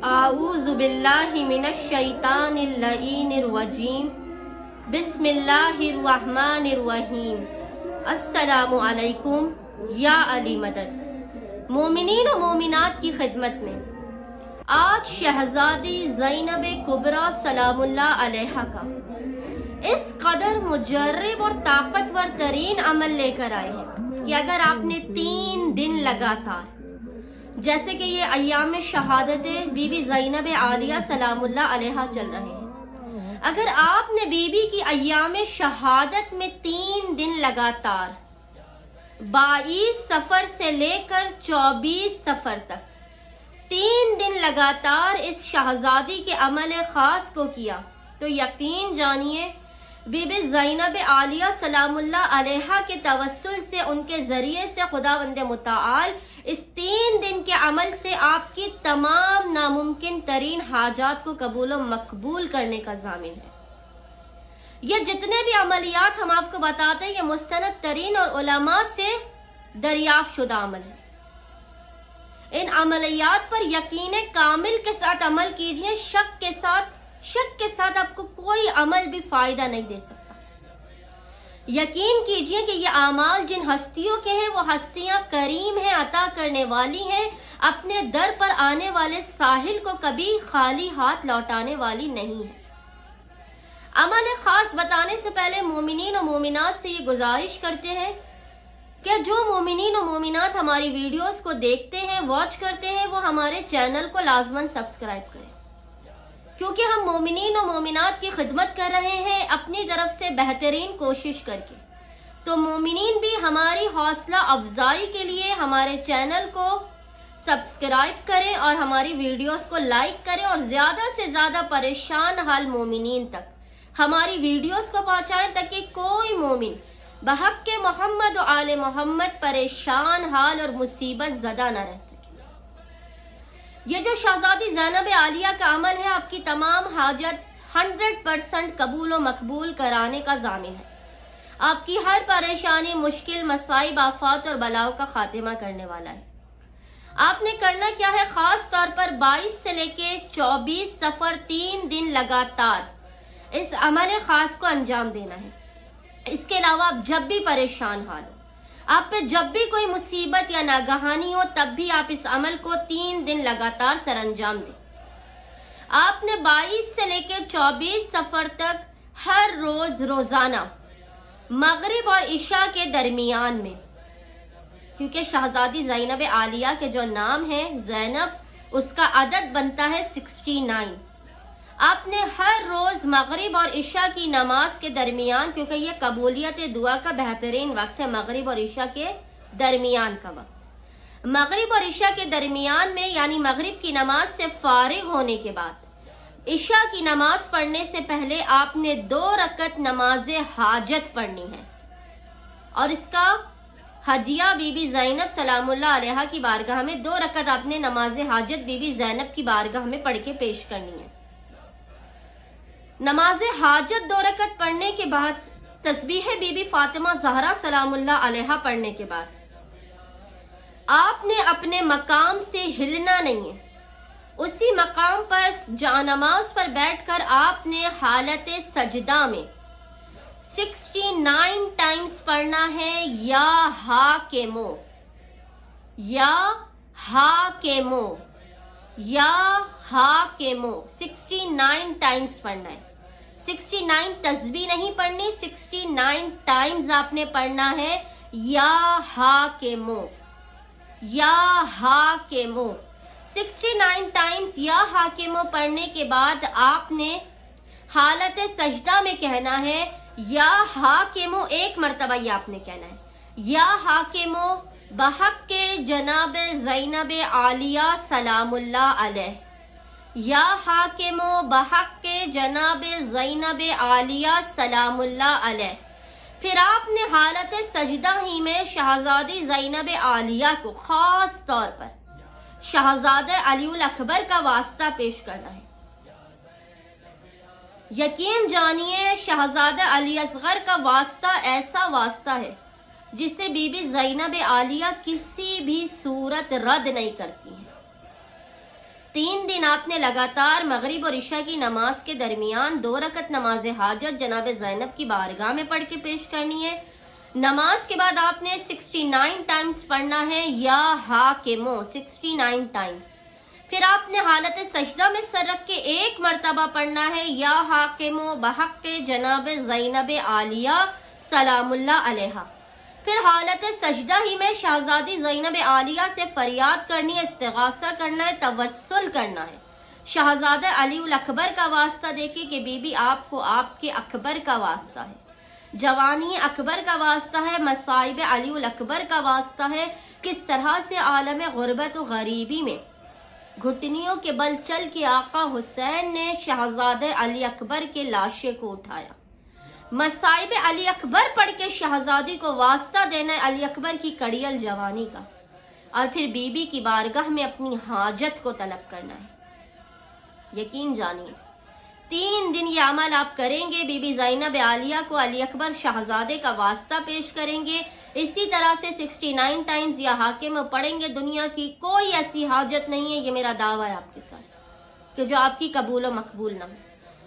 आऊज़ु बिल्लाहि मिनश शैतानिर लईनिर रजीम। बिस्मिल्लाहिर रहमानिर रहीम। अस्सलामु अलैकुम या अली मदद। मोमिनीन और मोमिनात की खिदमत में आज शहजादी ज़ैनब कुबरा सलामुल्लाह अलैहा का इस कदर मुजर्रब और ताकतवर तरीन अमल लेकर आए हैं कि अगर आपने 3 दिन लगातार, जैसे कि ये अय्याम शहादत बीबी ज़ैनब आलिया सलामुल्लाह अलैहा चल रहे हैं, अगर आपने बीबी की अय्याम शहादत में 3 दिन लगातार 22 सफर से लेकर 24 सफर तक 3 दिन लगातार इस शहजादी के अमल खास को किया तो यकीन जानिए बीबी ज़ैनब आलिया सलामुल्लाह अलैहा के तवस्सुल से, उनके जरिए से खुदावंद मुताल इस 3 दिन के अमल से आपकी तमाम नामुमकिन तरीन हाजात को कबूल व मकबूल करने का जामिन है। ये जितने भी अमलियात हम आपको बताते हैं ये मुस्तनद तरीन और उलमा से दरियाफ्त शुदा अमल है। इन अमलियात पर यकीन कामिल के साथ अमल कीजिए। शक के साथ आपको कोई अमल भी फायदा नहीं दे सकता। यकीन कीजिए कि ये आमाल जिन हस्तियों के हैं वो हस्तियां करीम हैं, अता करने वाली हैं, अपने दर पर आने वाले साहिल को कभी खाली हाथ लौटाने वाली नहीं है। अमल खास बताने से पहले मोमिनीन और मोमिनात से ये गुजारिश करते हैं कि जो मोमिनीन और मोमिनात हमारी वीडियोस को देखते हैं, वॉच करते हैं, वो हमारे चैनल को लाजमन सब्सक्राइब करें, क्योंकि हम मोमिनीन और मोमिनात की खिदमत कर रहे हैं अपनी तरफ से बेहतरीन कोशिश करके। तो मोमिनीन भी हमारी हौसला अफजाई के लिए हमारे चैनल को सब्सक्राइब करें और हमारी वीडियोस को लाइक करें और ज्यादा से ज्यादा परेशान हाल मोमिनीन तक हमारी वीडियोस को पहुंचाएं ताकि कोई मोमिन बहक के मोहम्मद और आले मोहम्मद परेशान हाल और मुसीबत ज़दा न रह सके। ये जो शहजादी ज़ैनब आलिया का अमल है आपकी तमाम हाजत 100% कबूल व मकबूल कराने का जामिन है। आपकी हर परेशानी, मुश्किल, मसाइब, आफात और बलाओं का खात्मा करने वाला है। आपने करना क्या है, खास तौर पर 22 से लेके 24 सफर 3 दिन लगातार इस अमल खास को अंजाम देना है। इसके अलावा आप जब भी परेशान हाल हो, आप पे जब भी कोई मुसीबत या नागहानी हो, तब भी आप इस अमल को 3 दिन लगातार सरअंजाम दें। आपने 22 से लेकर 24 सफर तक हर रोज रोजाना मगरिब और इशा के दरमियान में, क्योंकि शहजादी ज़ैनब आलिया के जो नाम है ज़ैनब, उसका अदद बनता है 69। आपने हर रोज मगरिब और इशा की नमाज के दरमियान, क्योंकि ये कबूलियत दुआ का बेहतरीन वक्त है, मगरिब और इशा के दरमियान का वक्त, मगरिब और इशा के दरमियान में यानी मगरिब की नमाज से फारिग होने के बाद इशा की नमाज पढ़ने से पहले आपने 2 रकत नमाज हाजत पढ़नी है और इसका हदिया बीबी ज़ैनब सलामुल्लाह अलैहा की बारगाह में 2 रकत आपने नमाज हाजत बीबी ज़ैनब की बारगाह में पढ़ के पेश करनी है। नमाज हाजत 2 रकत पढ़ने के बाद तस्बीह बीबी फातिमा ज़हरा सलामुल्लाह अलैहा पढ़ने के बाद आपने अपने मकाम से हिलना नहीं है। उसी मकाम पर जानमाज पर बैठकर आपने हालत सजदा में 69 टाइम्स पढ़ना है, या हा के मो, या हा के मो, या हा के मो, 69 टाइम्स पढ़ना है। 69 तस्बीह नहीं पढ़नी, 69 टाइम्स आपने पढ़ना है, या हा के मो, या हा के मो। 69 टाइम्स या हा के मो पढ़ने के बाद आपने हालत सजदा में कहना है, या हा के मो, 1 मरतबा ये आपने कहना है, या हा के मो बहक के जनाब ज़ैनब आलिया सलामुल्लाह अलैह, या हाकिमो बहक के जनाब ज़ैनब आलिया सलामुल्लाह अलैह। फिर आपने हालत सजदा ही में शहजादी ज़ैनब आलिया को खास तौर पर शहजादा अलीउल अकबर का वास्ता पेश करना है। यकीन जानिए शहजादा अली असगर का वास्ता ऐसा वास्ता है जिसे बीबी ज़ैनब आलिया किसी भी सूरत रद्द नहीं करती है। 3 दिन आपने लगातार मगरिब और इशा की नमाज के दरमियान 2 रकत नमाज हाजत जनाब ज़ैनब की बारगाह में पढ़ के पेश करनी है। नमाज के बाद आपने 69 टाइम्स पढ़ना है या हाकिमो 69 टाइम्स। फिर आपने हालत सजदा में सर रख के 1 मरतबा पढ़ना है या हाकिमो बहक के जनाब ज़ैनब आलिया सलामुल्लाह अलैहा। फिर हालत सजदा ही में शहजादी ज़ैनब आलिया से फरियाद करनी है, इस्तिगासा करना है, तवस्सुल करना है। शहजादा अली उल अकबर का वास्ता देके कि बीबी आपको आपके अकबर का वास्ता है, जवानी अकबर का वास्ता है, मसाइब अली उल अकबर का वास्ता है। किस तरह से आलम गुर्बत और गरीबी में घुटनियों के बल चल के आका हुसैन ने शहजादे अली अकबर के लाशे को उठाया। मसाइब अली अकबर पढ़ के शहजादी को वास्ता देना है अली अकबर की कड़ियल जवानी का, और फिर बीबी की बारगाह में अपनी हाजत को तलब करना है। यकीन जानिए 3 दिन ये अमल आप करेंगे, बीबी ज़ैनब आलिया को अली अकबर शहजादे का वास्ता पेश करेंगे, इसी तरह से 69 टाइम्स या हाकिम पढ़ेंगे, दुनिया की कोई ऐसी हाजत नहीं है, ये मेरा दावा है आपके साथ, कि जो आपकी कबूल व मकबूल ना हो।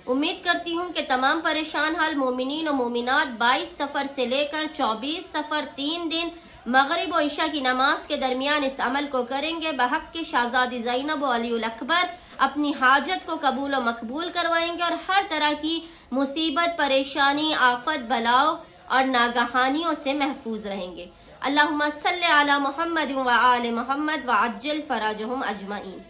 उम्मीद करती हूँ कि तमाम परेशान हाल मोमिनीन और मोमिनात 22 सफ़र से लेकर 24 सफ़र 3 दिन मगरिब और इशा की नमाज के दरमियान इस अमल को करेंगे। बहक के शहजादी ज़ैनब और अली उल अकबर अपनी हाजत को कबूल और मकबूल करवाएंगे और हर तरह की मुसीबत, परेशानी, आफत, बलाओ और नागहानियों से महफूज रहेंगे। अल्लाहुम्मा सल्ली अला मुहम्मद व आले मुहम्मद व अज्जिल फराजहुम अजमाइन।